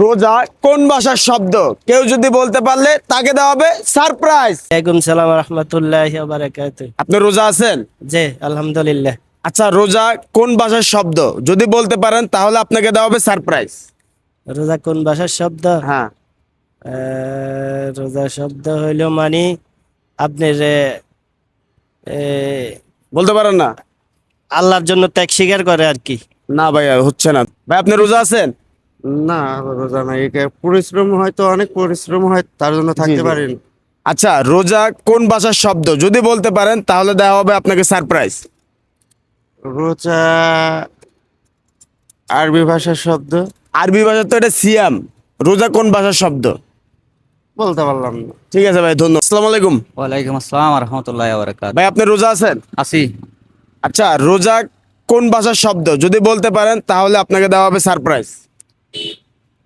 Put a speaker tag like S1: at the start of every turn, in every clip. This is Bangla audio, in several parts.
S1: রোজা কোন ভাষার শব্দ? কেউ যদি বলতে পারলে তাকে দেওয়া হবে সারপ্রাইজ।
S2: ওয়ালাইকুম সালাম রহমতুল্লাহি ওয়া বারাকাতুহু।
S1: আপনি রোজা আছেন?
S2: জি আলহামদুলিল্লাহ।
S1: আচ্ছা, রোজা কোন ভাষার শব্দ যদি বলতে পারেন তাহলে আপনাকে দেওয়া হবে সারপ্রাইজ।
S2: রোজা কোন ভাষার শব্দ?
S1: হ্যাঁ,
S2: রোজা শব্দ হইল মানে আপনার
S1: বলতে পারেন না?
S2: আল্লাহর জন্য ত্যাগ স্বীকার করে আর কি।
S1: না ভাইয়া, হচ্ছে না। ভাই আপনি রোজা আছেন?
S3: না, রোজা নাই। পরিশ্রম হয়তো অনেক পরিশ্রম হয়, তার জন্য থাকতে
S1: জি।
S3: পারেন।
S1: আচ্ছা, রোজা কোন ভাষার শব্দ যদি বলতে পারেন তাহলে দেওয়া হবে আপনাকে সারপ্রাইজ।
S3: রোজা আরবি ভাষার শব্দ।
S1: আরবি ভাষা তো এটা সিয়াম। রোজা কোন ভাষার শব্দ?
S3: বলতে পারলাম না।
S1: ঠিক আছে ভাই, ধন্যবাদ। আসসালামু আলাইকুম।
S4: ওয়ালাইকুম আসসালাম রহমতুল্লাহ বারাকাত।
S1: ভাই আপনি রোজা আছেন?
S4: আসি।
S1: আচ্ছা, রোজা কোন ভাষার শব্দ যদি বলতে পারেন তাহলে আপনাকে দেওয়া হবে সারপ্রাইজ।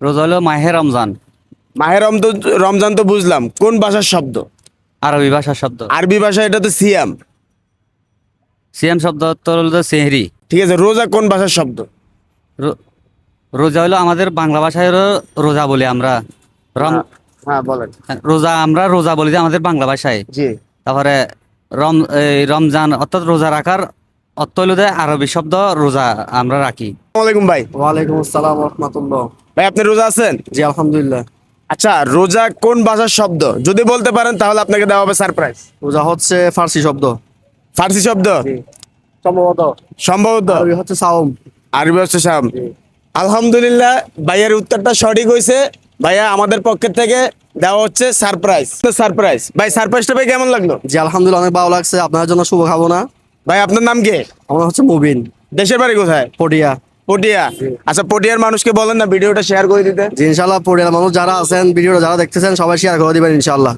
S4: রোজা হলো মাহে রমজান,
S1: মাহে রমজান তো বুঝলাম, কোন ভাষার শব্দ?
S4: আরবি ভাষার শব্দ।
S1: আরবি ভাষা এটা তো সিয়াম।
S4: সিয়াম শব্দ তো হলো সেহরি।
S1: ঠিক আছে, রোজা কোন ভাষার শব্দ?
S4: রোজা হলো আমাদের বাংলা ভাষায় হলো রোজা বলি আমরা।
S1: হ্যাঁ বলেন।
S4: রোজা আমরা রোজা বলি যে আমাদের বাংলা ভাষায়।
S1: জি।
S4: তারপরে রমজান অর্থাৎ রোজা রাখার অর্থ হলো যে আরবি শব্দ রোজা আমরা রাখি।
S1: আসসালামু আলাইকুম ভাই।
S3: ওয়ালাইকুম আসসালাম রহমতুল্লাহ।
S1: ভাই আপনি রোজা আছেন?
S3: জি আলহামদুলিল্লাহ।
S1: আচ্ছা, রোজা কোন ভাষার শব্দ যদি বলতে পারেন তাহলে আপনাকে দেওয়া হবে সারপ্রাইজ।
S3: রোজা হচ্ছে ফার্সি শব্দ।
S1: ফার্সি শব্দ?
S3: সম্ভবত।
S1: সম্ভবত।
S3: আরবি হচ্ছে সাওম।
S1: আরবি হচ্ছে শাম। আলহামদুলিল্লাহ, ভাইয়ের উত্তরটা সঠিক হয়েছে। ভাইয়া আমাদের পক্ষের থেকে দেওয়া হচ্ছে সারপ্রাইজ। সারপ্রাইজ ভাই, সারপ্রাইজটা ভাই কেমন লাগলো?
S3: জি আলহামদুলিল্লাহ, অনেক ভালো লাগছে। আপনার জন্য শুভ কামনা।
S1: ভাই আপনার নাম কি?
S3: আমার হচ্ছে মুবিন।
S1: দেশের বাড়ি কোথায়?
S3: পটিয়া।
S1: পটিয়া। আচ্ছা, পটিয়ার মানুষকে বলেন না ভিডিওটা শেয়ার করে দিতে।
S3: জি ইনশাল্লাহ, পটিয়ার মানুষ যারা আছেন, ভিডিওটা যারা দেখতেছেন সবাই শেয়ার করে দিবেন ইনশাল্লাহ।